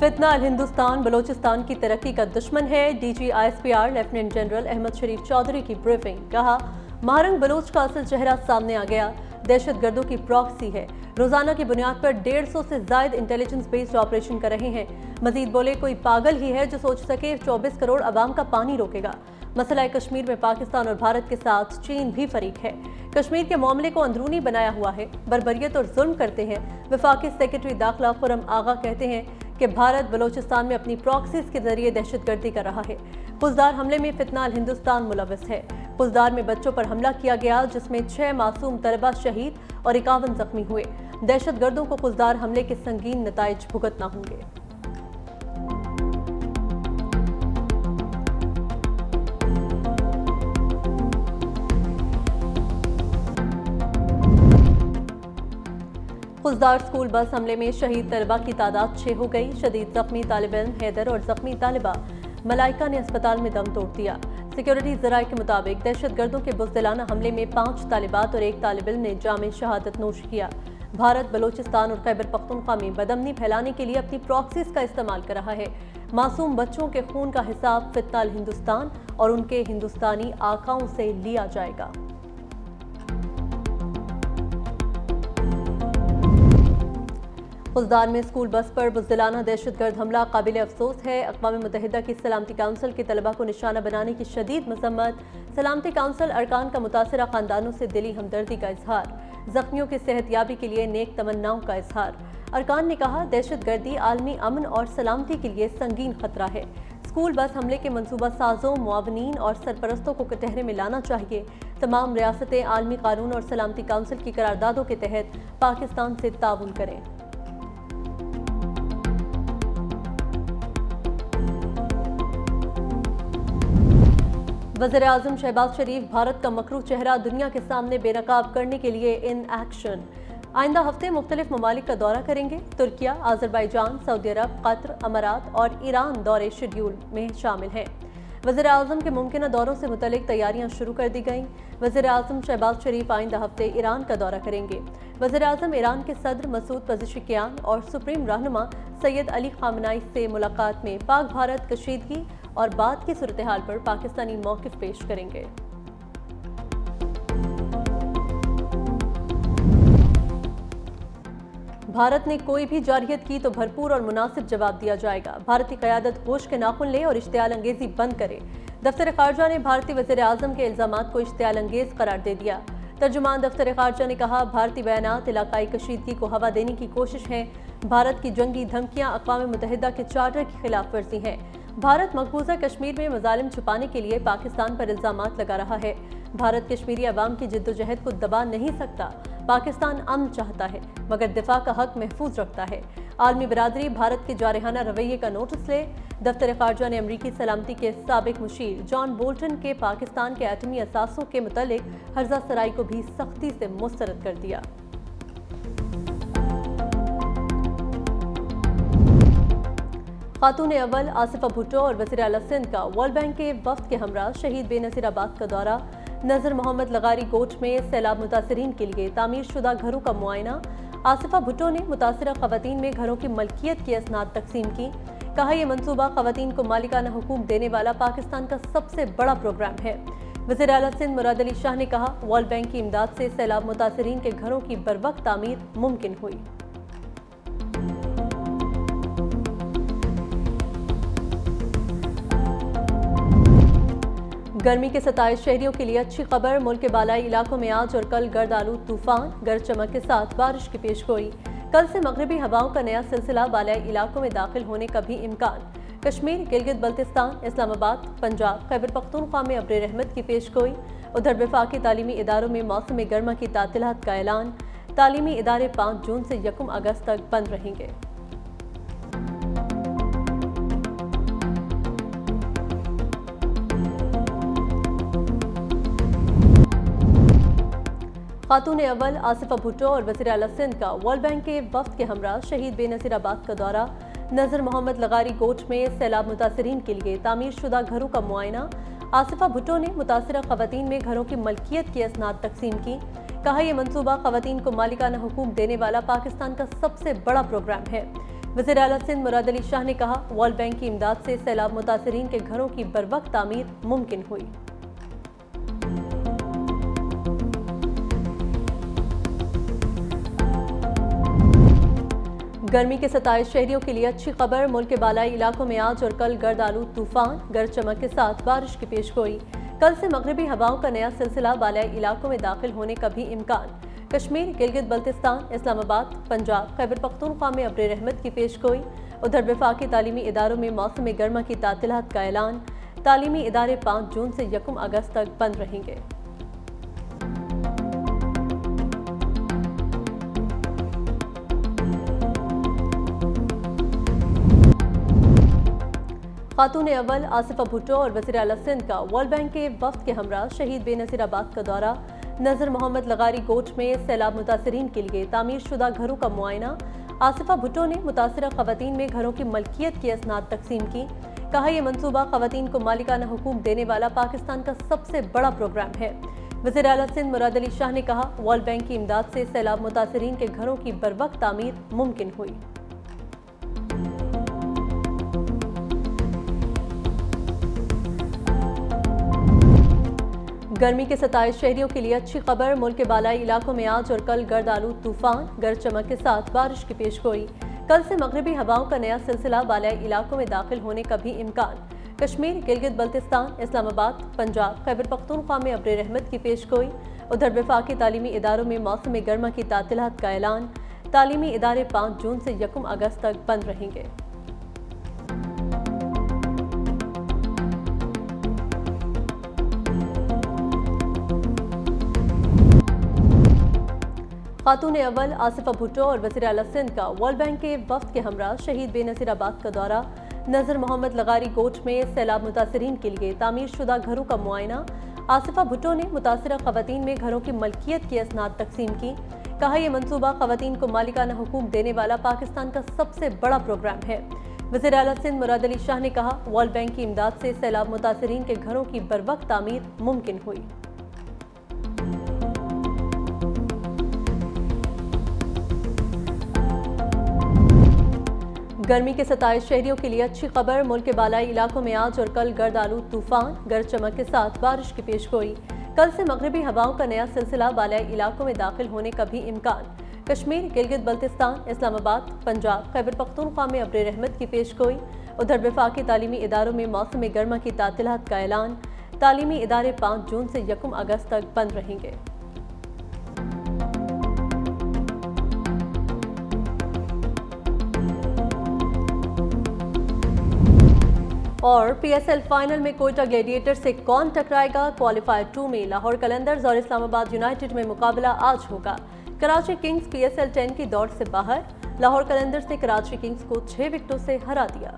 फितना अल हिंदुस्तान बलोचिस्तान की तरक्की का दुश्मन है। DGISPR लेफ्टिनेंट जनरल अहमद शरीफ चौधरी की ब्रीफिंग। कहा, महारंग बलोच का असल चेहरा सामने आ गया, दहशतगर्दों की प्रॉक्सी है, रोजाना की बुनियाद पर 150 से ज्यादा इंटेलिजेंस बेस्ड ऑपरेशन कर रहे हैं। मजीद बोले, कोई पागल ही है जो सोच सके 24 करोड़ अवाम का पानी रोकेगा। मसला कश्मीर में पाकिस्तान और भारत के साथ चीन भी फरीक है। कश्मीर के मामले को अंदरूनी बनाया हुआ है, बर्बरियत और जुल्म करते हैं। वफाकी सेक्रेटरी दाखिला खुरम आगा कहते हैं कि भारत बलोचिस्तान में अपनी प्रॉक्सीज के जरिए दहशतगर्दी कर रहा है। पुजदार हमले में फितना अल हिंदुस्तान मुलव्वस है। पुजदार में बच्चों पर हमला किया गया, जिसमें 6 मासूम तलबा शहीद और 51 जख्मी हुए। दहशतगर्दों को पुजदार हमले के संगीन नताइज भुगतना होंगे। पुजदार स्कूल बस हमले में शहीद तलबा की तादाद 6 हो गई। शदीद जख्मी तालिब इल्म हैदर और जख्मी तालिबा मलाइका ने अस्पताल में दम तोड़ दिया। सिक्योरिटी ज़राए के मुताबिक दहशतगर्दों के बुज़दिलाना हमले में 5 तालिबात और 1 तालिब इल्म ने जाम शहादत नोश किया। भारत बलोचिस्तान और खैबर पख्तूनख्वा में बदअमनी फैलाने के लिए अपनी प्रॉक्सीज का इस्तेमाल कर रहा है। मासूम बच्चों के खून का हिसाब फितना अल हिंदुस्तान और उनके हिंदुस्तानी आकाओं से लिया जाएगा। पुजदार में स्कूल बस पर बुज़दिलाना दहशतगर्द हमला काबिल अफसोस है। अक़वाम मुत्तहिदा की सलामती काउंसिल के तलबा को निशाना बनाने की शदीद मजम्मत। सलामती काउंसिल अरकान का मुतासरा खानदानों से दिली हमदर्दी का इजहार। जख्मियों की सेहतयाबी के लिए नेक तमन्नाओं का इजहार। अरकान ने कहा, दहशतगर्दी आलमी अमन और सलामती के लिए संगीन खतरा है। स्कूल बस हमले के मनसूबा साजों, मुआवनीन और सरपरस्तों को कटहरे में लाना चाहिए। तमाम रियासतें आलमी कानून और सलामती काउंसिल की करारदादों के तहत पाकिस्तान से ताउन करें। वज़ीर-ए-आज़म शहबाज शरीफ भारत का मकरू चेहरा दुनिया के सामने बेनकाब करने के लिए इन एक्शन। आइंदा हफ्ते मुख्तलिफ ममालिक का दौरा करेंगे। तुर्किया, आज़रबाईजान, सऊदी अरब, कतर, अमारात और ईरान दौरे शेड्यूल में शामिल हैं। वज़ीर-ए-आज़म के मुमकिन दौरों से मुतल्लिक तैयारियां शुरू कर दी गईं। वज़ीर-ए-आज़म शहबाज शरीफ आइंदा हफ्ते ईरान का दौरा करेंगे। वज़ीर-ए-आज़म ईरान के सदर मसूद पज़ेशिकियान और सुप्रीम रहनुमा सैयद अली ख़ामनेई से मुलाकात में पाक भारत कशीदगी और बाद की सूरत हाल पर पाकिस्तानी मौक़िफ़ पेश करेंगे। भारत ने कोई भी जारहियत की तो भरपूर और मुनासिब जवाब दिया जाएगा। भारतीय क़यादत होश के नाखुन ले और इश्तियाल अंगेज़ी बंद करे। दफ्तर ख़ारजा ने भारतीय वज़ीर-ए-आज़म के इल्ज़ामात को इश्तियाल अंगेज़ करार दे दिया। तर्जुमान दफ्तर ख़ारजा ने कहा, भारतीय बयानात इलाकाई कशीदगी को हवा देने की कोशिश है। भारत की जंगी धमकियाँ अक़वाम मुत्तहिदा के चार्टर की खिलाफ वर्जी हैं। भारत मकबूजा कश्मीर में मजालिम छुपाने के लिए पाकिस्तान पर इल्ज़ामात लगा रहा है। भारत कश्मीरी अवाम की जिद्दोजहद को दबा नहीं सकता। पाकिस्तान अमन चाहता है मगर दिफा का हक महफूज रखता है। आलमी बरादरी भारत के जारहाना रवैये का नोटिस ले। दफ्तर ख़ारजा ने अमरीकी सलामती के साबिक मुशीर जॉन बोल्टन के पाकिस्तान के एटमी असासों के मुतल्लिक हर्जा सराई को भी सख्ती से मुस्तरद कर दिया। खातून अव्वल आसिफा भुट्टो और वज़ीर आला सिंध का वर्ल्ड बैंक के वफ्द के हमरा शहीद बेनज़ीर आबाद का दौरा। नज़र मोहम्मद लगारी गोट में सैलाब मुतासरीन के लिए तामीर शुदा घरों का मुआयना। आसिफा भुट्टो ने मुतासरा ख़वातीन में घरों की मलकियत की असनाद तकसीम की। कहा, यह मनसूबा ख़वातीन को मालिकाना हुकूक देने वाला पाकिस्तान का सबसे बड़ा प्रोग्राम है। वज़ीर आला सिंध मुराद अली शाह ने कहा, वर्ल्ड बैंक की इमदाद से सैलाब मुतासरीन के घरों की बरवक्त तामीर मुमकिन हुई। गर्मी के सताए शहरियों के लिए अच्छी खबर। मुल्क के बालाई इलाकों में आज और कल गर्द आलूद तूफान, गरज चमक के साथ बारिश की पेशगोई। कल से मगरबी हवाओं का नया सिलसिला बालाई इलाकों में दाखिल होने का भी इम्कान। कश्मीर, गिलगित बल्तिस्तान, इस्लामाबाद, पंजाब, खैबर पख्तूनख्वा में अब्र रहमत की पेशगोई। उधर वफाकी तालीमी इदारों में मौसम गर्मा की तातीलात का ऐलान। तालीमी इदारे 5 जून से 1 अगस्त तक बंद रहेंगे। खातून अव्वल आसिफा भुट्टो और वज़ीर आला सिंध का वर्ल्ड बैंक के वफ्द के हमरा शहीद बेनज़ीर आबाद का दौरा। नज़र मोहम्मद लगारी गोट में सैलाब मुतासरीन के लिए तामीर शुदा घरों का मुआयना। आसिफा भुट्टो ने मुतासरा ख़वातीन में घरों की मलकियत की असनाद तकसीम की। कहा, यह मनसूबा ख़वातीन को मालिकाना हुकूक देने वाला पाकिस्तान का सबसे बड़ा प्रोग्राम है। वज़ीर आला सिंध मुराद अली शाह ने कहा, वर्ल्ड बैंक की इमदाद से सैलाब मुतासरीन के घरों की बरवक्त तामीर मुमकिन हुई। गर्मी के 27 शहरियों के लिए अच्छी खबर। मुल्क के बालाई इलाकों में आज और कल गर्द आलूद तूफान, गरज चमक के साथ बारिश की पेशगोई। कल से मगरबी हवाओं का नया सिलसिला बालाई इलाकों में दाखिल होने का भी इम्कान। कश्मीर, गिलगित बल्तिस्तान, इस्लामाबाद, पंजाब, खैबर पख्तूनख्वा में अब्र रहमत की पेशगोई। उधर वफाकी तालीमी इदारों में मौसम गर्मा की तातीलात का ऐलान। तालीमी इदारे 5 जून से 1 अगस्त तक बंद रहेंगे। खातून अव्वल आसिफा भुट्टो और वज़ीर आला सिंध का वर्ल्ड बैंक के वफ्द के हमरा शहीद बेनज़ीराबाद का दौरा। नज़र मोहम्मद लगारी गोट में सैलाब मुतासरीन के लिए तामीर शुदा घरों का मुआयना। आसिफा भुट्टो ने मुतासरा ख़वातीन में घरों की मलकियत की असनाद तकसीम की। कहा, यह मनसूबा ख़वातीन को मालिकाना हुकूक देने वाला पाकिस्तान का सबसे बड़ा प्रोग्राम है। वज़ीर आला सिंध मुराद अली शाह ने कहा, वर्ल्ड बैंक की इमदाद से सैलाब मुतासरीन के घरों की बरवक्त तामीर मुमकिन हुई। गर्मी के 27 शहरियों के लिए अच्छी खबर। मुल्क के बालाई इलाकों में आज और कल गर्द आलूद तूफान, गरज चमक के साथ बारिश की पेशगोई। कल से मगरबी हवाओं का नया सिलसिला बालाई इलाकों में दाखिल होने का भी इम्कान। कश्मीर, गिलगित बल्तिस्तान, इस्लामाबाद, पंजाब, खैबर पख्तूनख्वा में अब्र रहमत की पेशगोई। उधर वफाकी तालीमी इदारों में मौसम गर्मा की तातीलात का ऐलान। तालीमी इदारे 5 जून से 1 अगस्त तक बंद रहेंगे। खातून अव्वल आसिफा भुट्टो और वज़ीर आला सिंध का वर्ल्ड बैंक के वफ्द के हमरा शहीद बेनज़ीराबाद का दौरा। नज़र मोहम्मद लगारी गोट में सैलाब मुतासरीन के लिए तामीर शुदा घरों का मुआयना। आसिफा भुट्टो ने मुतासरा ख़वातीन में घरों की मलकियत की असनाद तकसीम की। कहा, यह मनसूबा ख़वातीन को मालिकाना हुकूक देने वाला पाकिस्तान का सबसे बड़ा प्रोग्राम है। वज़ीर आला सिंध मुराद अली शाह ने कहा, वर्ल्ड बैंक की इमदाद से सैलाब मुतासरीन के घरों की बरवक्त तामीर मुमकिन हुई। गर्मी के 27 शहरियों के लिए अच्छी खबर। मुल्क के बालाई इलाकों में आज और कल गर्द आलूद तूफान, गरज चमक के साथ बारिश की पेशगोई। कल से मगरबी हवाओं का नया सिलसिला बालाई इलाकों में दाखिल होने का भी इम्कान। कश्मीर, गिलगित बल्तिस्तान, इस्लामाबाद, पंजाब, खैबर पख्तूनख्वा में अब्र रहमत की पेशगोई। उधर वफाकी तालीमी इदारों में मौसम गर्मा की तातीलात का ऐलान। तालीमी इदारे 5 जून से 1 अगस्त तक बंद रहेंगे। और पीएसएल फाइनल में कोयटा ग्लेडिएटर से कौन टकराएगा? क्वालिफायर 2 में लाहौर कलंदर्स और इस्लामाबाद यूनाइटेड में मुकाबला आज होगा। कराची किंग्स पीएसएल 10 की दौड़ से बाहर। लाहौर कलंदर्स ने कराची किंग्स को 6 विकेटों से हरा दिया।